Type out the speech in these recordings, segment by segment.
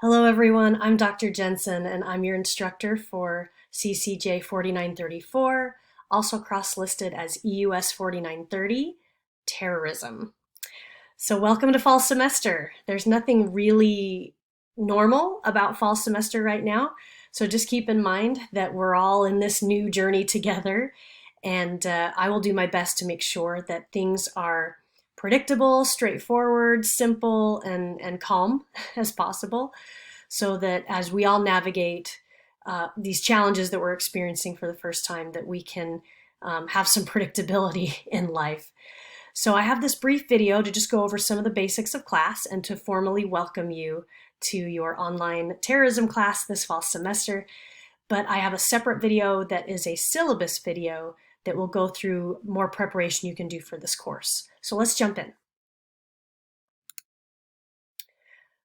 Hello everyone, I'm Dr. Jensen and I'm your instructor for CCJ4934, also cross-listed as EUS 4930, Terrorism. So welcome to fall semester. There's nothing really normal about fall semester right now, so just keep in mind that we're all in this new journey together, and I will do my best to make sure that things are predictable, straightforward, simple, and calm as possible so that as we all navigate these challenges that we're experiencing for the first time, that we can have some predictability in life. So I have this brief video to just go over some of the basics of class and to formally welcome you to your online terrorism class this fall semester. But I have a separate video that is a syllabus video that will go through more preparation you can do for this course. So let's jump in.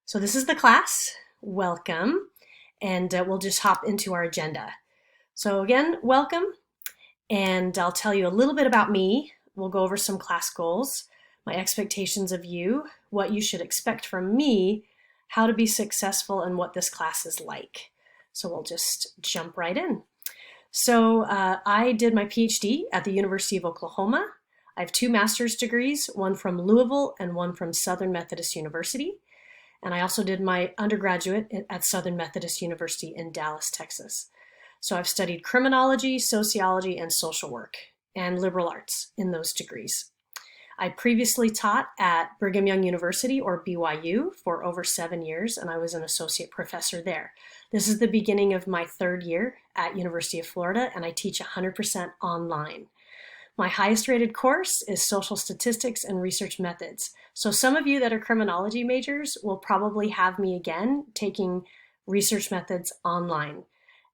So this is the class. Welcome. And we'll just hop into our agenda. So again, welcome. And I'll tell you a little bit about me. We'll go over some class goals, my expectations of you, what you should expect from me, how to be successful, and what this class is like. So we'll just jump right in. So I did my PhD at the University of Oklahoma. I have 2 master's degrees, one from Louisville and one from Southern Methodist University. And I also did my undergraduate at Southern Methodist University in Dallas, Texas. So I've studied criminology, sociology, and social work, and liberal arts in those degrees. I previously taught at Brigham Young University, or BYU, for over 7 years, and I was an associate professor there. This is the beginning of my 3rd year at University of Florida, and I teach 100% online. My highest rated course is Social Statistics and Research Methods. So some of you that are criminology majors will probably have me again taking research methods online.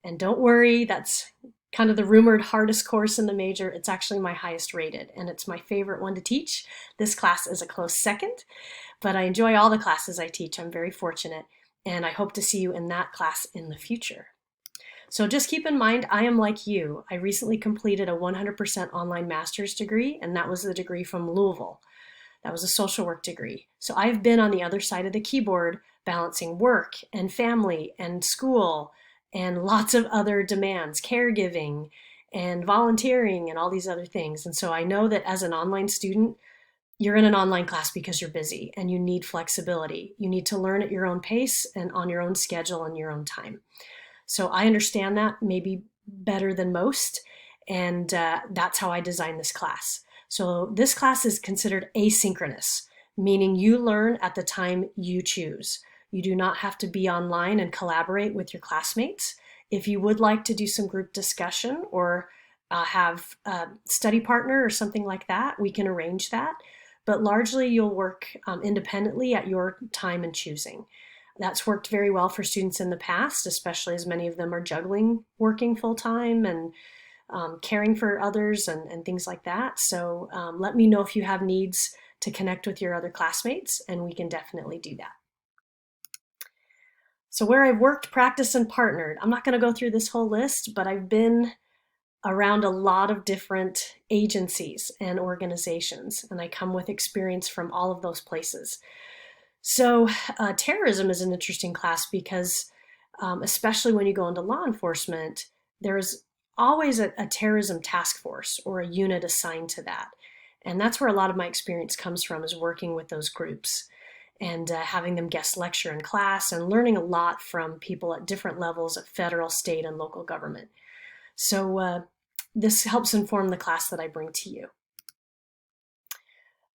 And don't worry, that's kind of the rumored hardest course in the major. It's actually my highest rated, and it's my favorite one to teach. This class is a close second, but I enjoy all the classes I teach. I'm very fortunate, and I hope to see you in that class in the future. So just keep in mind, I am like you. I recently completed a 100% online master's degree, and that was the degree from Louisville. That was a social work degree. So I've been on the other side of the keyboard balancing work and family and school and lots of other demands, caregiving and volunteering and all these other things. And so I know that as an online student, you're in an online class because you're busy and you need flexibility. You need to learn at your own pace and on your own schedule and your own time. So I understand that maybe better than most, and that's how I designed this class. So this class is considered asynchronous, meaning you learn at the time you choose. You do not have to be online and collaborate with your classmates. If you would like to do some group discussion or have a study partner or something like that, we can arrange that. But largely you'll work independently at your time and choosing. That's worked very well for students in the past, especially as many of them are juggling working full-time and caring for others and things like that. So let me know if you have needs to connect with your other classmates, and we can definitely do that. So where I've worked, practiced, and partnered, I'm not going to go through this whole list, but I've been around a lot of different agencies and organizations, and I come with experience from all of those places. So terrorism is an interesting class because especially when you go into law enforcement, there's always a terrorism task force or a unit assigned to that. And that's where a lot of my experience comes from, is working with those groups and having them guest lecture in class and learning a lot from people at different levels of federal, state, and local government. So this helps inform the class that I bring to you.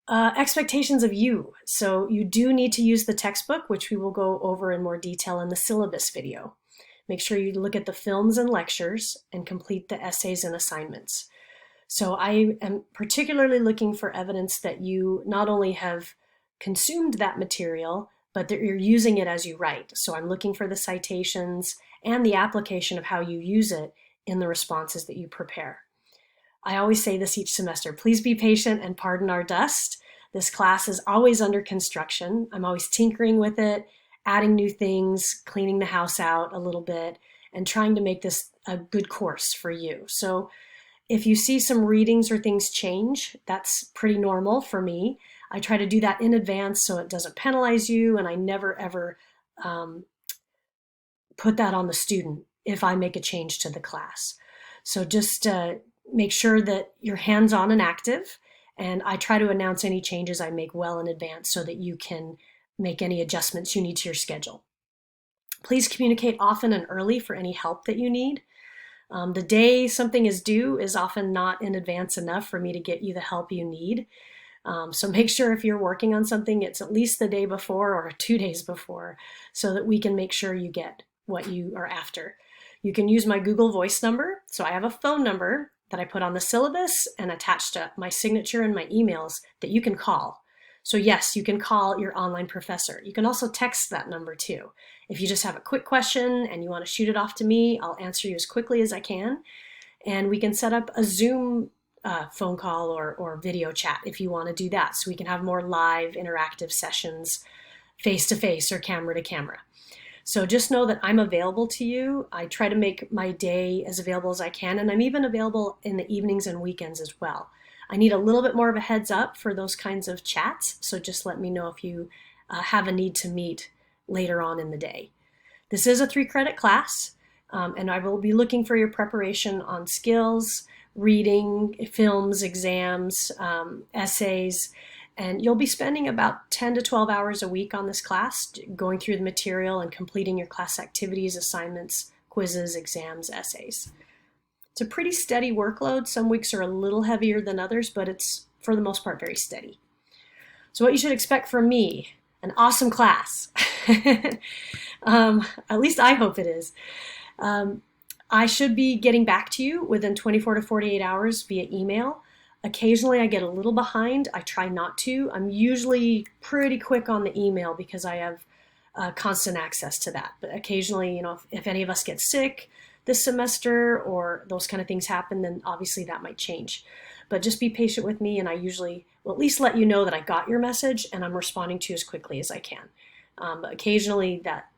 Expectations of you. So you do need to use the textbook, which we will go over in more detail in the syllabus video. Make sure you look at the films and lectures and complete the essays and assignments. So I am particularly looking for evidence that you not only have consumed that material, but that you're using it as you write. So I'm looking for the citations and the application of how you use it in the responses that you prepare. I always say this each semester, please be patient and pardon our dust. This class is always under construction. I'm always tinkering with it, adding new things, cleaning the house out a little bit, and trying to make this a good course for you. So if you see some readings or things change, that's pretty normal for me. I try to do that in advance so it doesn't penalize you, and I never ever put that on the student if I make a change to the class. So just make sure that you're hands-on and active, and I try to announce any changes I make well in advance so that you can make any adjustments you need to your schedule. Please communicate often and early for any help that you need. The day something is due is often not in advance enough for me to get you the help you need. So make sure if you're working on something, it's at least the day before or 2 days before so that we can make sure you get what you are after. You can use my Google Voice number. So I have a phone number that I put on the syllabus and attached to my signature and my emails that you can call. So yes, you can call your online professor. You can also text that number too. If you just have a quick question and you want to shoot it off to me, I'll answer you as quickly as I can. And we can set up a Zoom phone call or video chat if you want to do that, so we can have more live interactive sessions face-to-face or camera to camera. So just know that I'm available to you. I try to make my day as available as I can, and I'm even available in the evenings and weekends as well. I need a little bit more of a heads up for those kinds of chats, so just let me know if you have a need to meet later on in the day. This is a 3-credit class, and I will be looking for your preparation on skills, reading, films, exams, essays, and you'll be spending about 10 to 12 hours a week on this class, going through the material and completing your class activities, assignments, quizzes, exams, essays. It's a pretty steady workload. Some weeks are a little heavier than others, but it's, for the most part, very steady. So what you should expect from me, an awesome class. At least I hope it is. I should be getting back to you within 24 to 48 hours via email. Occasionally I get a little behind. I try not to. I'm usually pretty quick on the email because I have constant access to that. But occasionally, if any of us get sick this semester or those kind of things happen, then obviously that might change. But just be patient with me, and I usually will at least let you know that I got your message and I'm responding to you as quickly as I can. But occasionally that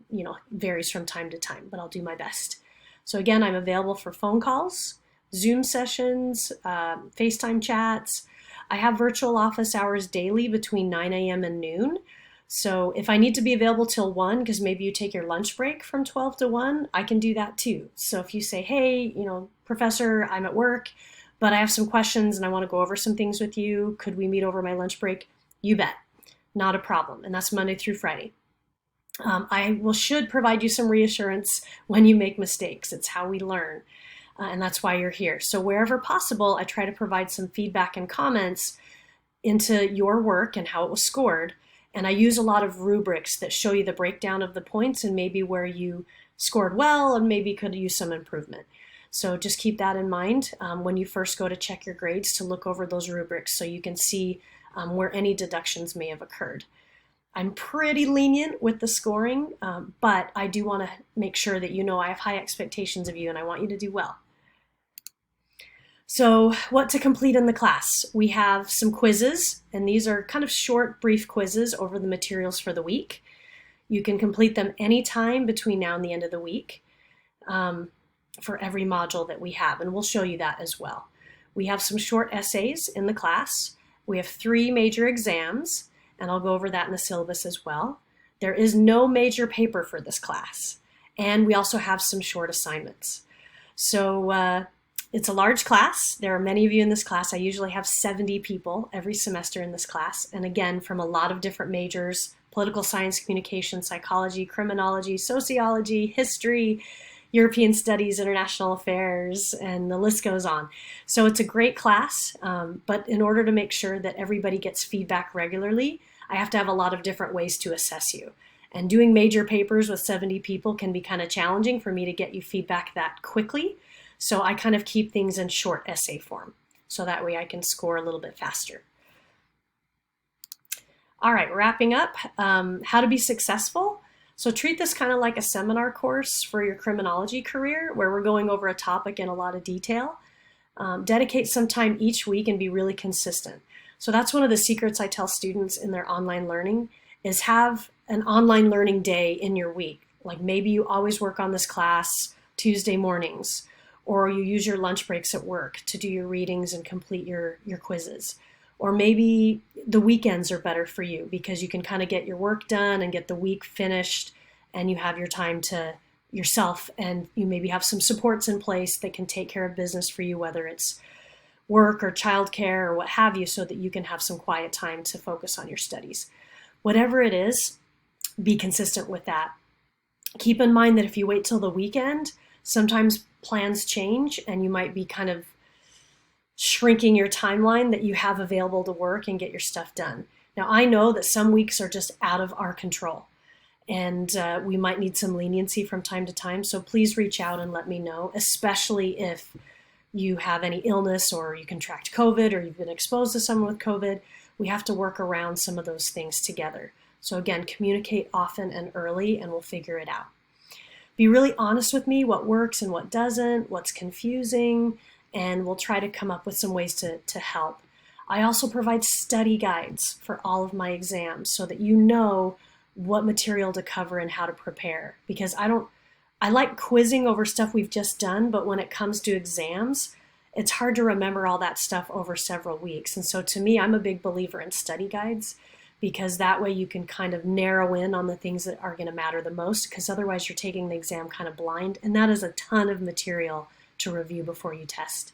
varies from time to time, but I'll do my best. So again, I'm available for phone calls, Zoom sessions, FaceTime chats. I have virtual office hours daily between 9 a.m. and noon. So if I need to be available till 1, because maybe you take your lunch break from 12 to 1, I can do that too. So if you say, hey, Professor, I'm at work, but I have some questions and I want to go over some things with you, could we meet over my lunch break? You bet. Not a problem. And that's Monday through Friday. I should provide you some reassurance when you make mistakes. It's how we learn, and that's why you're here. So wherever possible, I try to provide some feedback and comments into your work and how it was scored. And I use a lot of rubrics that show you the breakdown of the points and maybe where you scored well and maybe could use some improvement. So just keep that in mind when you first go to check your grades, to look over those rubrics so you can see where any deductions may have occurred. I'm pretty lenient with the scoring, but I do want to make sure that I have high expectations of you and I want you to do well. So what to complete in the class? We have some quizzes, and these are kind of short, brief quizzes over the materials for the week. You can complete them anytime between now and the end of the week for every module that we have, and we'll show you that as well. We have some short essays in the class. We have 3 major exams, and I'll go over that in the syllabus as well. There is no major paper for this class, and we also have some short assignments. So it's a large class. There are many of you in this class. I usually have 70 people every semester in this class, and again, from a lot of different majors: political science, communication, psychology, criminology, sociology, history, European studies, international affairs, and the list goes on. So it's a great class, but in order to make sure that everybody gets feedback regularly, I have to have a lot of different ways to assess you. And doing major papers with 70 people can be kind of challenging for me to get you feedback that quickly. So I kind of keep things in short essay form, so that way I can score a little bit faster. All right, wrapping up, how to be successful. So treat this kind of like a seminar course for your criminology career, where we're going over a topic in a lot of detail. Dedicate some time each week and be really consistent. So that's one of the secrets I tell students in their online learning, is have an online learning day in your week. Like maybe you always work on this class Tuesday mornings, or you use your lunch breaks at work to do your readings and complete your quizzes. Or maybe the weekends are better for you because you can kind of get your work done and get the week finished, and you have your time to yourself, and you maybe have some supports in place that can take care of business for you, whether it's work or childcare or what have you, so that you can have some quiet time to focus on your studies. Whatever it is, be consistent with that. Keep in mind that if you wait till the weekend, sometimes plans change and you might be kind of shrinking your timeline that you have available to work and get your stuff done. Now, I know that some weeks are just out of our control, and we might need some leniency from time to time. So please reach out and let me know, especially if you have any illness or you contract COVID or you've been exposed to someone with COVID. We have to work around some of those things together. So again, communicate often and early, and we'll figure it out. Be really honest with me, what works and what doesn't, what's confusing, and we'll try to come up with some ways to help. I also provide study guides for all of my exams so that you know what material to cover and how to prepare. Because I like quizzing over stuff we've just done, but when it comes to exams, it's hard to remember all that stuff over several weeks. And so to me, I'm a big believer in study guides, because that way you can kind of narrow in on the things that are going to matter the most, because otherwise you're taking the exam kind of blind, and that is a ton of material to review before you test.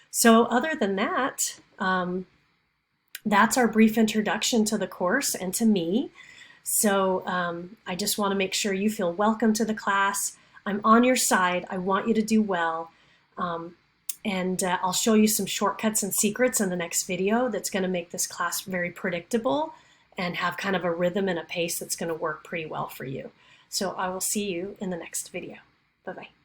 So other than that, that's our brief introduction to the course and to me. So I just want to make sure you feel welcome to the class. I'm on your side. I want you to do well. And I'll show you some shortcuts and secrets in the next video that's going to make this class very predictable and have kind of a rhythm and a pace that's going to work pretty well for you. So I will see you in the next video. Bye-bye.